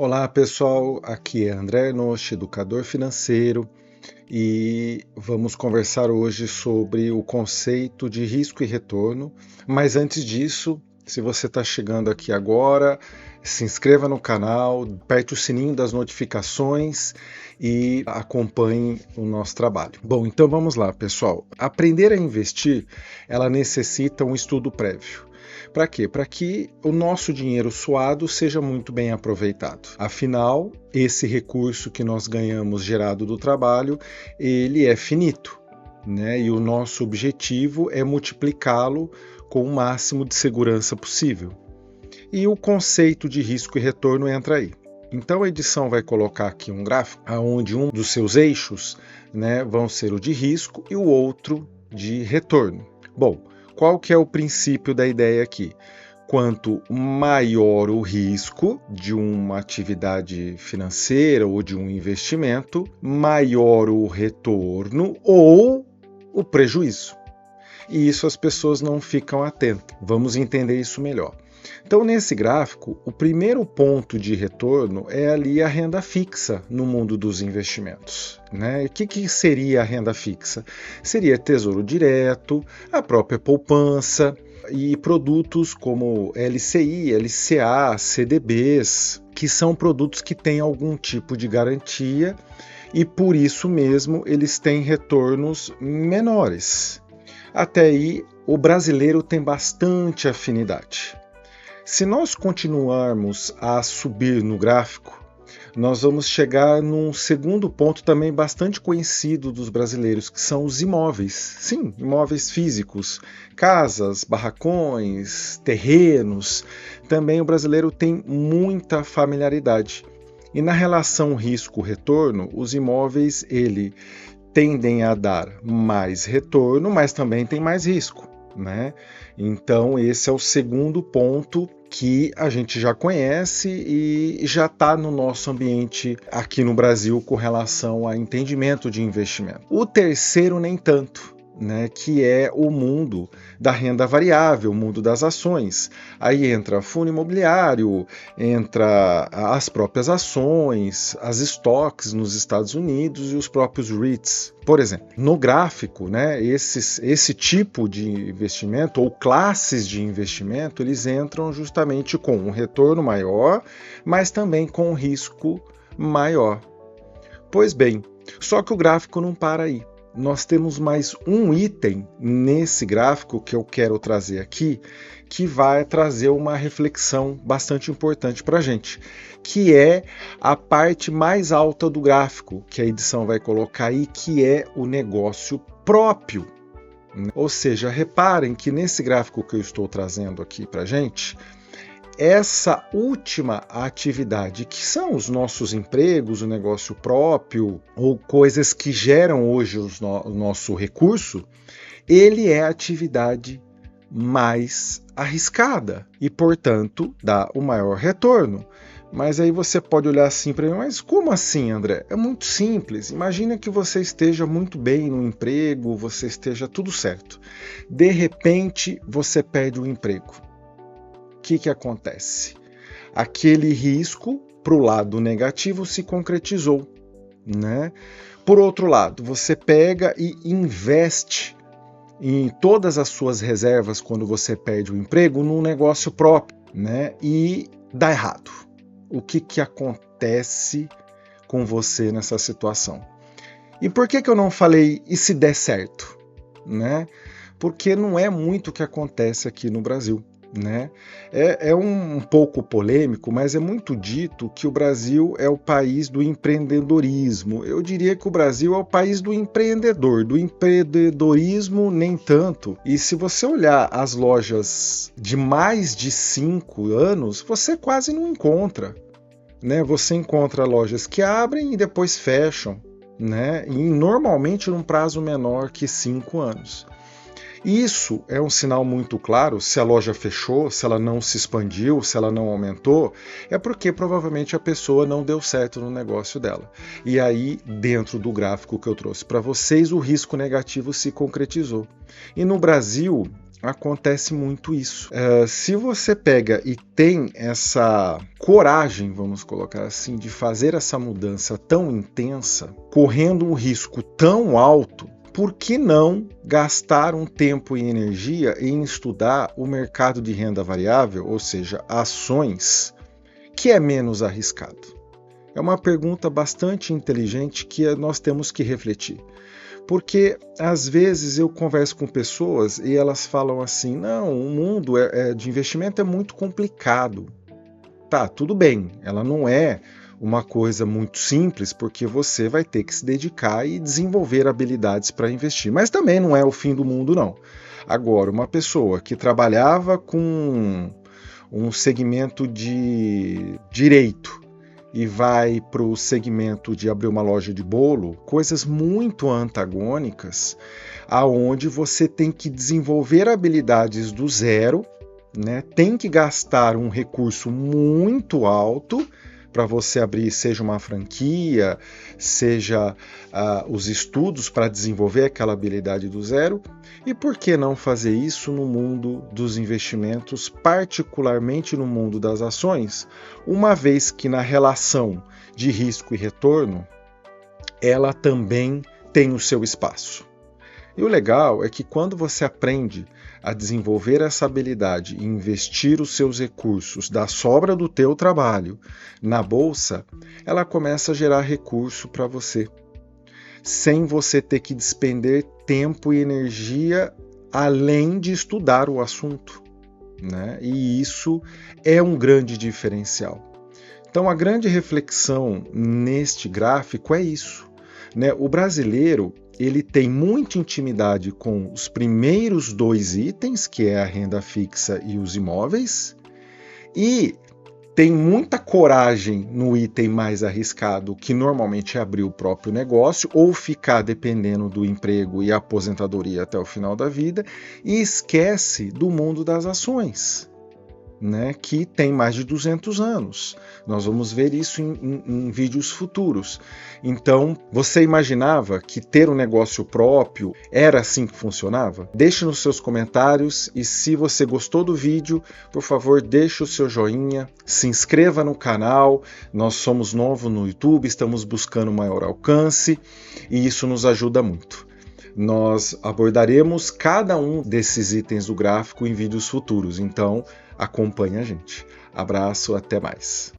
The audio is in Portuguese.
Olá pessoal, aqui é André Enoch, educador financeiro, e vamos conversar hoje sobre o conceito de risco e retorno. Mas antes disso, se você está chegando aqui agora, se inscreva no canal, aperte o sininho das notificações e acompanhe o nosso trabalho. Bom, então vamos lá, pessoal. Aprender a investir, ela necessita um estudo prévio. Para quê? Para que o nosso dinheiro suado seja muito bem aproveitado. Afinal, esse recurso que nós ganhamos gerado do trabalho, ele é finito, né? E o nosso objetivo é multiplicá-lo com o máximo de segurança possível. E o conceito de risco e retorno entra aí. Então a edição vai colocar aqui um gráfico onde um dos seus eixos, né, vão ser o de risco e o outro de retorno. Bom, qual que é o princípio da ideia aqui? Quanto maior o risco de uma atividade financeira ou de um investimento, maior o retorno ou o prejuízo. E isso as pessoas não ficam atentas. Vamos entender isso melhor. Então, nesse gráfico, o primeiro ponto de retorno é ali a renda fixa no mundo dos investimentos, né? O que seria a renda fixa? Seria tesouro direto, a própria poupança e produtos como LCI, LCA, CDBs, que são produtos que têm algum tipo de garantia e por isso mesmo eles têm retornos menores. Até aí, o brasileiro tem bastante afinidade. Se nós continuarmos a subir no gráfico, nós vamos chegar num segundo ponto também bastante conhecido dos brasileiros, que são os imóveis. Sim, imóveis físicos, casas, barracões, terrenos. Também o brasileiro tem muita familiaridade. E na relação risco-retorno, os imóveis tendem a dar mais retorno, mas também tem mais risco, né? Então esse é o segundo ponto que a gente já conhece e já está no nosso ambiente aqui no Brasil com relação a entendimento de investimento. O terceiro nem tanto, né, que é o mundo da renda variável, o mundo das ações. Aí entra fundo imobiliário, entra as próprias ações, as estoques nos Estados Unidos e os próprios REITs. Por exemplo, no gráfico, né, esse tipo de investimento ou classes de investimento, eles entram justamente com um retorno maior, mas também com um risco maior. Pois bem, só que o gráfico não para aí. Nós temos mais um item nesse gráfico que eu quero trazer aqui, que vai trazer uma reflexão bastante importante para a gente, que é a parte mais alta do gráfico, que a edição vai colocar aí, que é o negócio próprio. Ou seja, reparem que nesse gráfico que eu estou trazendo aqui para a gente, essa última atividade, que são os nossos empregos, o negócio próprio, ou coisas que geram hoje o nosso recurso, ele é a atividade mais arriscada e, portanto, dá o maior retorno. Mas aí você pode olhar assim para mim, mas como assim, André? É muito simples. Imagina que você esteja muito bem no emprego, você esteja tudo certo. De repente, você perde o emprego. O que acontece? Aquele risco para o lado negativo se concretizou, né? Por outro lado, você pega e investe em todas as suas reservas quando você perde o emprego num negócio próprio, né? E dá errado. O que acontece com você nessa situação? E por que eu não falei e se der certo, né? Porque não é muito o que acontece aqui no Brasil. Né? É um pouco polêmico, mas é muito dito que o Brasil é o país do empreendedorismo. Eu diria que o Brasil é o país do empreendedor, do empreendedorismo nem tanto. E se você olhar as lojas de mais de 5 anos, você quase não encontra. Né? Você encontra lojas que abrem e depois fecham, né? E normalmente num prazo menor que 5 anos. Isso é um sinal muito claro, se a loja fechou, se ela não se expandiu, se ela não aumentou, é porque provavelmente a pessoa não deu certo no negócio dela. E aí, dentro do gráfico que eu trouxe para vocês, o risco negativo se concretizou. E no Brasil, acontece muito isso. Se você pega e tem essa coragem, vamos colocar assim, de fazer essa mudança tão intensa, correndo um risco tão alto, por que não gastar um tempo e energia em estudar o mercado de renda variável, ou seja, ações, que é menos arriscado? É uma pergunta bastante inteligente que nós temos que refletir. Porque às vezes eu converso com pessoas e elas falam assim: não, o mundo de investimento é muito complicado. Tá, tudo bem, ela não é uma coisa muito simples, porque você vai ter que se dedicar e desenvolver habilidades para investir. Mas também não é o fim do mundo, não. Agora, uma pessoa que trabalhava com um segmento de direito e vai para o segmento de abrir uma loja de bolo, coisas muito antagônicas, aonde você tem que desenvolver habilidades do zero, né? Tem que gastar um recurso muito alto para você abrir, seja uma franquia, seja os estudos para desenvolver aquela habilidade do zero. E por que não fazer isso no mundo dos investimentos, particularmente no mundo das ações, uma vez que na relação de risco e retorno, ela também tem o seu espaço. E o legal é que quando você aprende a desenvolver essa habilidade e investir os seus recursos da sobra do teu trabalho na bolsa, ela começa a gerar recurso para você, sem você ter que despender tempo e energia além de estudar o assunto, né? E isso é um grande diferencial. Então a grande reflexão neste gráfico é isso, né? O brasileiro, ele tem muita intimidade com os primeiros dois itens, que é a renda fixa e os imóveis, e tem muita coragem no item mais arriscado, que normalmente é abrir o próprio negócio ou ficar dependendo do emprego e aposentadoria até o final da vida, e esquece do mundo das ações, né, que tem mais de 200 anos. Nós vamos ver isso em vídeos futuros. Então, você imaginava que ter um negócio próprio era assim que funcionava? Deixe nos seus comentários e se você gostou do vídeo, por favor, deixe o seu joinha, se inscreva no canal. Nós somos novos no YouTube, estamos buscando maior alcance e isso nos ajuda muito. Nós abordaremos cada um desses itens do gráfico em vídeos futuros, então acompanhe a gente. Abraço, até mais.